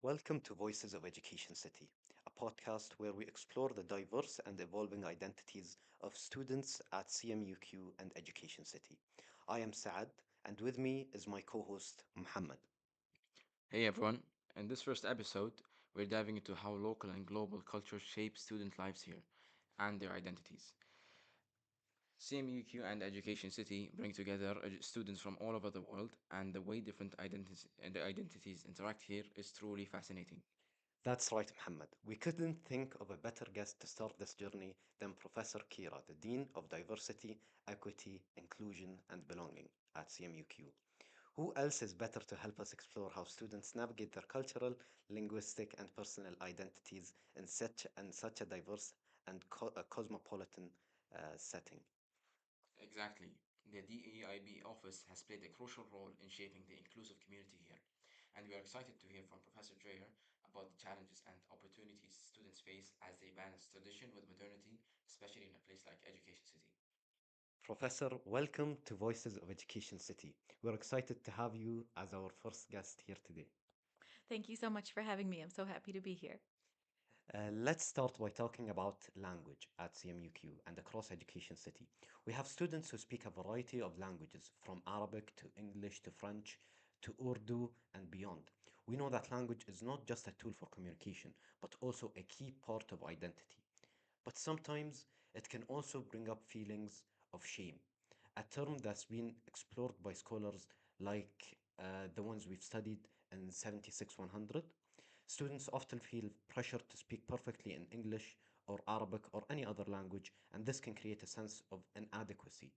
Welcome to Voices of Education City, a podcast where we explore the diverse and evolving identities of students at CMUQ and Education City. I am Saad, and with me is my co host, Muhammad. Hey everyone, in this first episode, we're diving into how local and global culture shape student lives here and their identities. CMUQ and Education City bring together students from all over the world, and the way different identities interact here is truly fascinating. That's right, Muhammad. We couldn't think of a better guest to start this journey than Professor Kira, the Dean of Diversity, Equity, Inclusion, and Belonging at CMUQ. Who else is better to help us explore how students navigate their cultural, linguistic, and personal identities in such a diverse and cosmopolitan setting? Exactly. The DEIB office has played a crucial role in shaping the inclusive community here, and we are excited to hear from Professor Dreyer about the challenges and opportunities students face as they balance tradition with modernity, especially in a place like Education City. Professor, welcome to Voices of Education City. We're excited to have you as our first guest here today. Thank you so much for having me. I'm so happy to be here. Let's start by talking about language at CMUQ and across Education City. We have students who speak a variety of languages, from Arabic to English to French to Urdu and beyond. We know that language is not just a tool for communication, but also a key part of identity. But sometimes it can also bring up feelings of shame, a term that's been explored by scholars like the ones we've studied in 76-100. Students often feel pressure to speak perfectly in English or Arabic or any other language, and this can create a sense of inadequacy.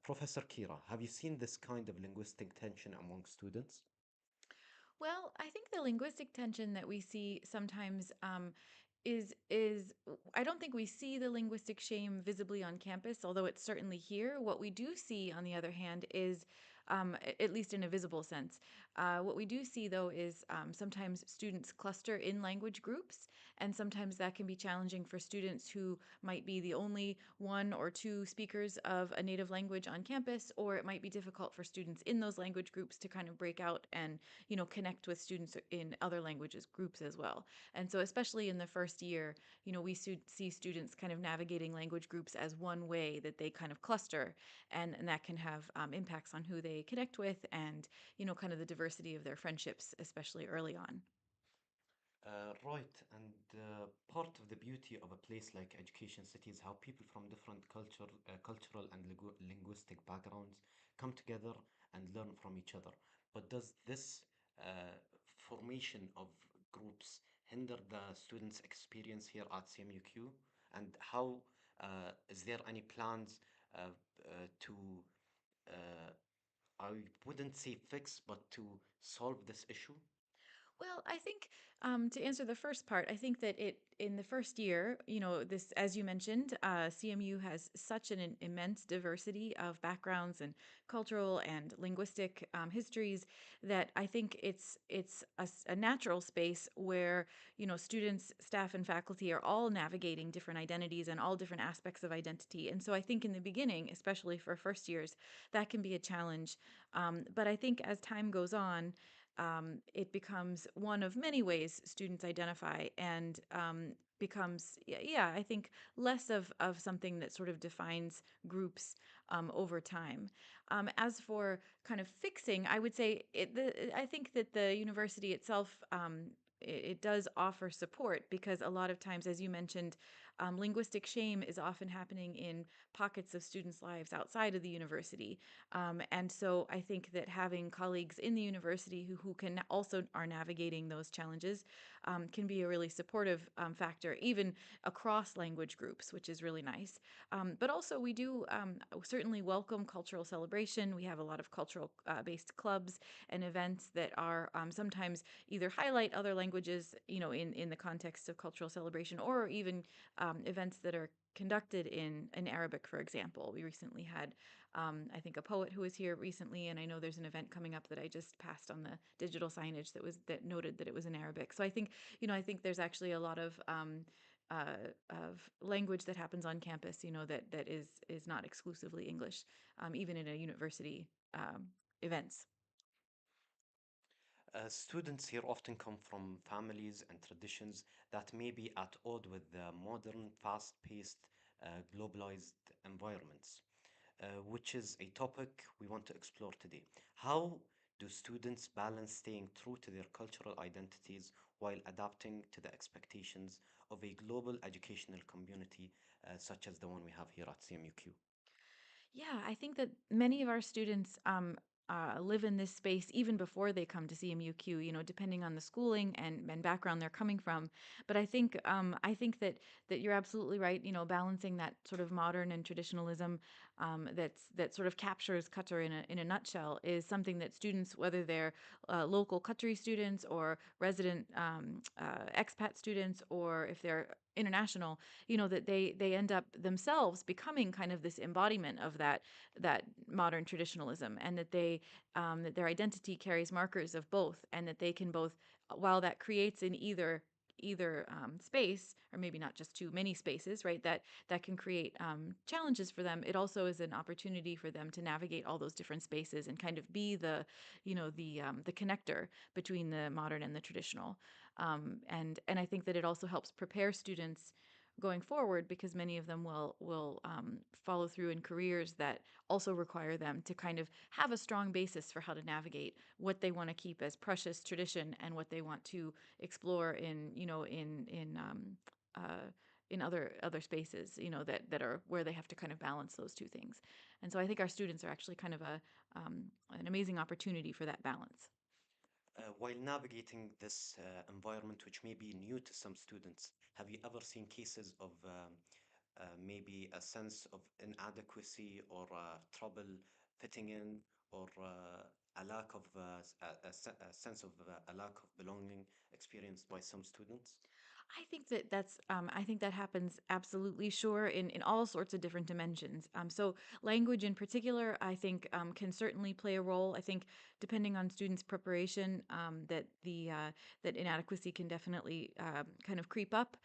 Professor Kira, have you seen this kind of linguistic tension among students? Well, I think the linguistic tension that we see sometimes is I don't think we see the linguistic shame visibly on campus, although it's certainly here. What we do see, on the other hand, is at least in a visible sense. What we do see, though, is sometimes students cluster in language groups, and sometimes that can be challenging for students who might be the only one or two speakers of a native language on campus, or it might be difficult for students in those language groups to kind of break out and connect with students in other languages groups as well. And so, especially in the first year, we see students kind of navigating language groups as one way that they kind of cluster, and that can have impacts on who they connect with and, kind of the diversity of their friendships, especially early on. Right, and part of the beauty of a place like Education City is how people from different cultural and linguistic backgrounds come together and learn from each other. But does this formation of groups hinder the students' experience here at CMUQ? And how is there any plans to I wouldn't say fix, but to solve this issue? Well, I think to answer the first part, I think that it in the first year, this as you mentioned, CMU has such an immense diversity of backgrounds and cultural and linguistic histories that I think it's a natural space where students, staff, and faculty are all navigating different identities and all different aspects of identity. And so I think in the beginning, especially for first years, that can be a challenge. But I think as time goes on, it becomes one of many ways students identify and becomes, yeah, I think less of something that sort of defines groups over time. As for kind of fixing, I would say I think that the university itself. It does offer support because a lot of times, as you mentioned, linguistic shame is often happening in pockets of students' lives outside of the university. And so I think that having colleagues in the university who can also are navigating those challenges can be a really supportive factor, even across language groups, which is really nice. But also, we do certainly welcome cultural celebration. We have a lot of cultural based clubs and events that are sometimes either highlight other languages, in the context of cultural celebration, or even events that are conducted in Arabic, for example. We recently had I think a poet who was here recently, and I know there's an event coming up that I just passed on the digital signage that noted that it was in Arabic. So I think there's actually a lot of language that happens on campus, that is not exclusively English, even in a university events. Students here often come from families and traditions that may be at odds with the modern, fast paced, globalized environments, which is a topic we want to explore today. How do students balance staying true to their cultural identities while adapting to the expectations of a global educational community such as the one we have here at CMUQ? Yeah, I think that many of our students live in this space even before they come to CMUQ. Depending on the schooling and background they're coming from. But I think that you're absolutely right. Balancing that sort of modern and traditionalism that sort of captures Qatar in a nutshell is something that students, whether they're local Qatari students or resident expat students, or if they're international, that they end up themselves becoming kind of this embodiment of that modern traditionalism, and that their identity carries markers of both, and that they can both, while that creates in either space, or maybe not just too many spaces, right, that can create challenges for them. It also is an opportunity for them to navigate all those different spaces and kind of be the connector between the modern and the traditional. And I think that it also helps prepare students going forward, because many of them will follow through in careers that also require them to kind of have a strong basis for how to navigate what they want to keep as precious tradition and what they want to explore uh, in other spaces, that are where they have to kind of balance those two things. And so I think our students are actually kind of an amazing opportunity for that balance. While navigating this environment, which may be new to some students, have you ever seen cases of maybe a sense of inadequacy or trouble fitting in, or a lack of a sense of a lack of belonging experienced by some students? I think that happens absolutely, sure, in all sorts of different dimensions. So language in particular, I think, can certainly play a role. I think depending on students' preparation, that inadequacy can definitely kind of creep up,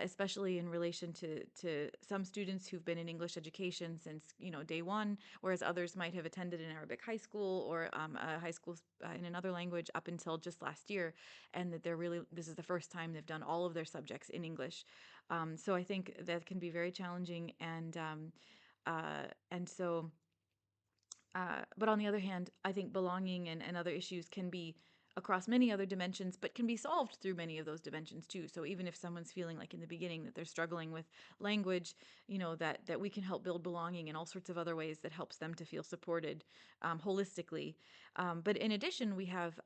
especially in relation to some students who've been in English education since day one, whereas others might have attended an Arabic high school, or a high school in another language up until just last year, and that this is the first time they've done all of their subjects in English. So I think that can be very challenging, and so but on the other hand, I think belonging and other issues can be across many other dimensions, but can be solved through many of those dimensions too. So even if someone's feeling like in the beginning that they're struggling with language, that we can help build belonging in all sorts of other ways that helps them to feel supported holistically. But in addition, we have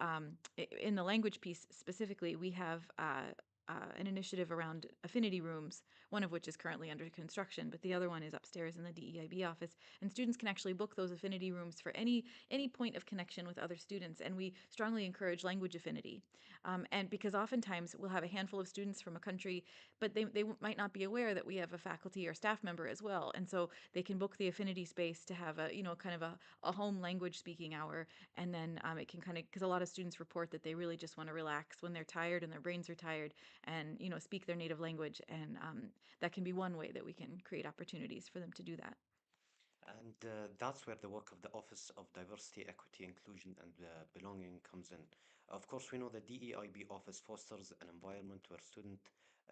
in the language piece specifically, we have an initiative around affinity rooms, one of which is currently under construction, but the other one is upstairs in the DEIB office. And students can actually book those affinity rooms for any point of connection with other students. And we strongly encourage language affinity, and because oftentimes we'll have a handful of students from a country, but they might not be aware that we have a faculty or staff member as well, and so they can book the affinity space to have kind of a home language speaking hour. And then it can kind of, because a lot of students report that they really just want to relax when they're tired and their brains are tired, and speak their native language, and that can be one way that we can create opportunities for them to do that. And that's where the work of the Office of Diversity, Equity, Inclusion, and Belonging comes in. Of course, we know the DEIB office fosters an environment where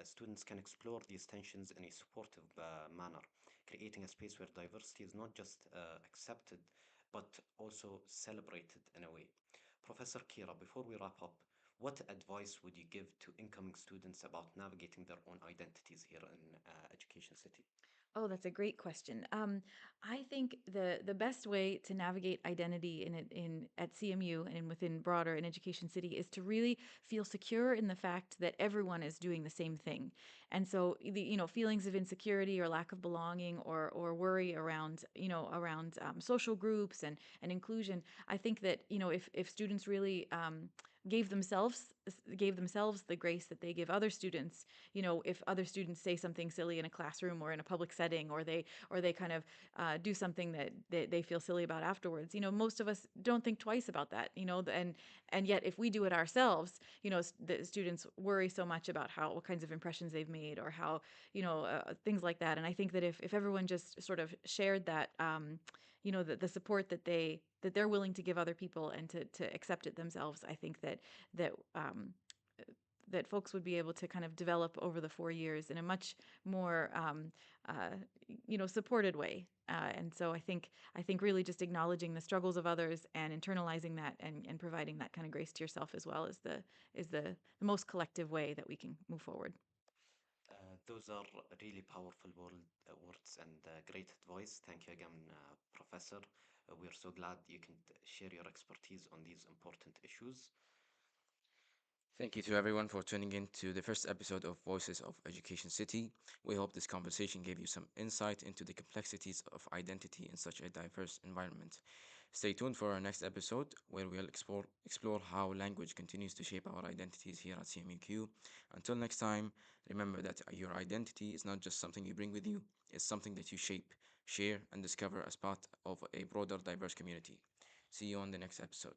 students can explore these tensions in a supportive manner, creating a space where diversity is not just accepted, but also celebrated in a way. Professor Kira, before we wrap up, what advice would you give to incoming students about navigating their own identities here in Education City? Oh, that's a great question. I think the best way to navigate identity in at CMU and within broader in Education City is to really feel secure in the fact that everyone is doing the same thing. And so the feelings of insecurity or lack of belonging, or worry around social groups and inclusion. I think that if students really gave themselves gave themselves the grace that they give other students, if other students say something silly in a classroom or in a public setting, or they kind of do something that they feel silly about afterwards, most of us don't think twice about that, and yet if we do it ourselves, the students worry so much about what kinds of impressions they've made, or how things like that. And I think that if everyone just sort of shared that the support that they're willing to give other people and to accept it themselves. I think that that folks would be able to kind of develop over the 4 years in a much more uh, supported way. And so I think really just acknowledging the struggles of others and internalizing that and providing that kind of grace to yourself as well is the most collective way that we can move forward. Those are really powerful words and great advice. Thank you again, Professor. We're so glad you can share your expertise on these important issues. Thank you to everyone for tuning in to the first episode of Voices of Education City. We hope this conversation gave you some insight into the complexities of identity in such a diverse environment. Stay tuned for our next episode where we'll explore how language continues to shape our identities here at CMUQ. Until next time, remember that your identity is not just something you bring with you, it's something that you shape, share, and discover as part of a broader diverse community. See you on the next episode.